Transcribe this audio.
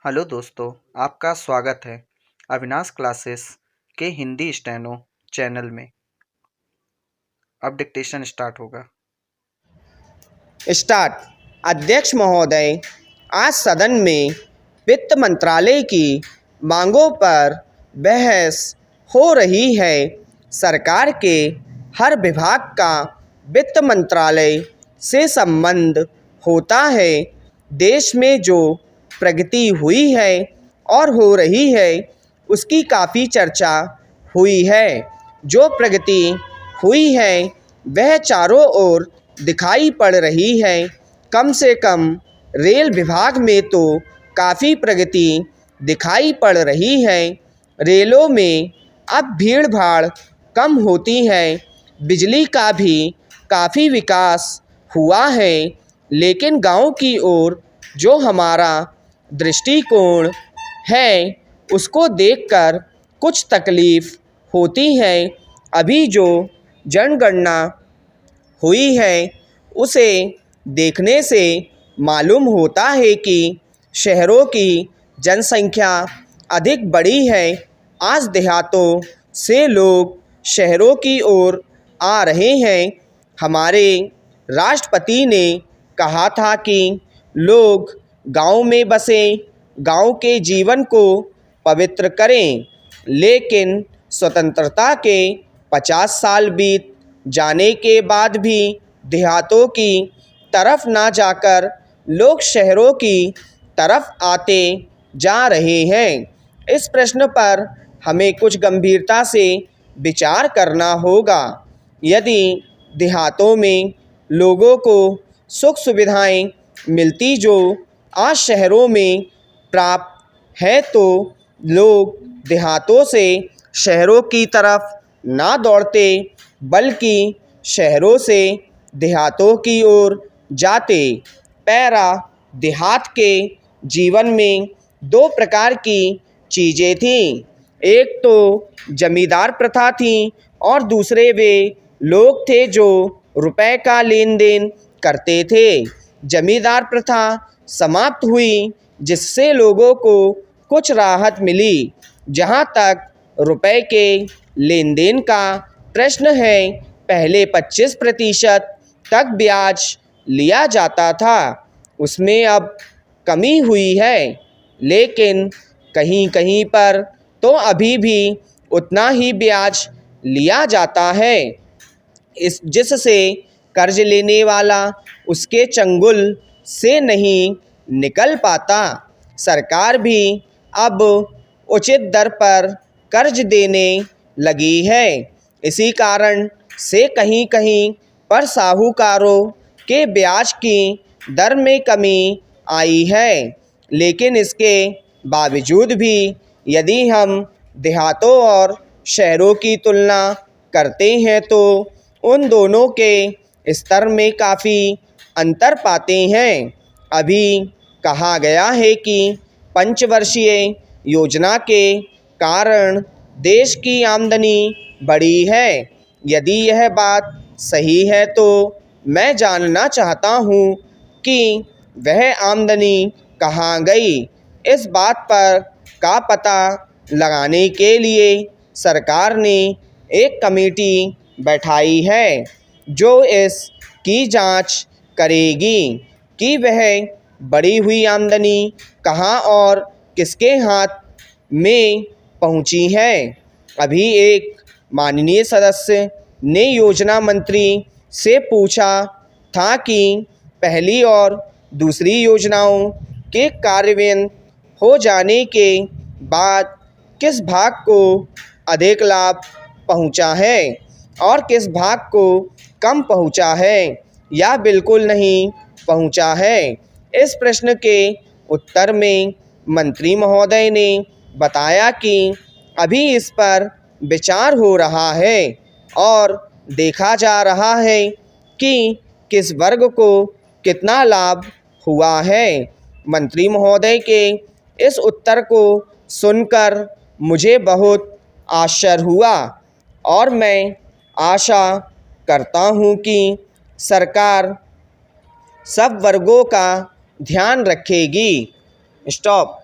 Hello दोस्तों, आपका स्वागत है अविनाश क्लासेस के हिंदी स्टेनो चैनल में। अब डिक्टेशन स्टार्ट होगा। स्टार्ट। अध्यक्ष महोदय, आज सदन में वित्त मंत्रालय की मांगों पर बहस हो रही है। सरकार के हर विभाग का वित्त मंत्रालय से संबंध होता है। देश में जो प्रगति हुई है और हो रही है उसकी काफ़ी चर्चा हुई है। जो प्रगति हुई है वह चारों ओर दिखाई पड़ रही है। कम से कम रेल विभाग में तो काफ़ी प्रगति दिखाई पड़ रही है। रेलों में अब भीड़ भाड़ कम होती है। बिजली का भी काफ़ी विकास हुआ है। लेकिन गांव की ओर जो हमारा दृष्टिकोण है उसको देखकर कुछ तकलीफ़ होती है। अभी जो जनगणना हुई है उसे देखने से मालूम होता है कि शहरों की जनसंख्या अधिक बढ़ी है। आज देहातों से लोग शहरों की ओर आ रहे हैं। हमारे राष्ट्रपति ने कहा था कि लोग गांव में बसें, गांव के जीवन को पवित्र करें। लेकिन स्वतंत्रता के 50 साल बीत जाने के बाद भी देहातों की तरफ ना जाकर लोग शहरों की तरफ आते जा रहे हैं। इस प्रश्न पर हमें कुछ गंभीरता से विचार करना होगा। यदि देहातों में लोगों को सुख सुविधाएं मिलती जो आज शहरों में प्राप्त है तो लोग देहातों से शहरों की तरफ ना दौड़ते बल्कि शहरों से देहातों की ओर जाते। पैरा देहात के जीवन में दो प्रकार की चीज़ें थीं। एक तो जमींदार प्रथा थी और दूसरे वे लोग थे जो रुपए का लेन देन करते थे। जमींदार प्रथा समाप्त हुई जिससे लोगों को कुछ राहत मिली। जहाँ तक रुपए के लेन देन का प्रश्न है, पहले 25% तक ब्याज लिया जाता था, उसमें अब कमी हुई है। लेकिन कहीं कहीं पर तो अभी भी उतना ही ब्याज लिया जाता है, जिससे कर्ज लेने वाला उसके चंगुल से नहीं निकल पाता। सरकार भी अब उचित दर पर कर्ज देने लगी है। इसी कारण से कहीं कहीं पर साहूकारों के ब्याज की दर में कमी आई है। लेकिन इसके बावजूद भी यदि हम देहातों और शहरों की तुलना करते हैं तो उन दोनों के स्तर में काफ़ी अंतर पाते हैं। अभी कहा गया है कि पंचवर्षीय योजना के कारण देश की आमदनी बढ़ी है। यदि यह बात सही है तो मैं जानना चाहता हूँ कि वह आमदनी कहाँ गई। इस बात पर का पता लगाने के लिए सरकार ने एक कमेटी बैठाई है जो इसकी जांच करेगी कि वह बढ़ी हुई आमदनी कहाँ और किसके हाथ में पहुँची है। अभी एक माननीय सदस्य ने योजना मंत्री से पूछा था कि पहली और दूसरी योजनाओं के कार्यान्वयन हो जाने के बाद किस भाग को अधिक लाभ पहुंचा है और किस भाग को कम पहुंचा है या बिल्कुल नहीं पहुंचा है। इस प्रश्न के उत्तर में मंत्री महोदय ने बताया कि अभी इस पर विचार हो रहा है और देखा जा रहा है कि किस वर्ग को कितना लाभ हुआ है। मंत्री महोदय के इस उत्तर को सुनकर मुझे बहुत आश्चर्य हुआ और मैं आशा करता हूँ कि सरकार सब वर्गों का ध्यान रखेगी। स्टॉप।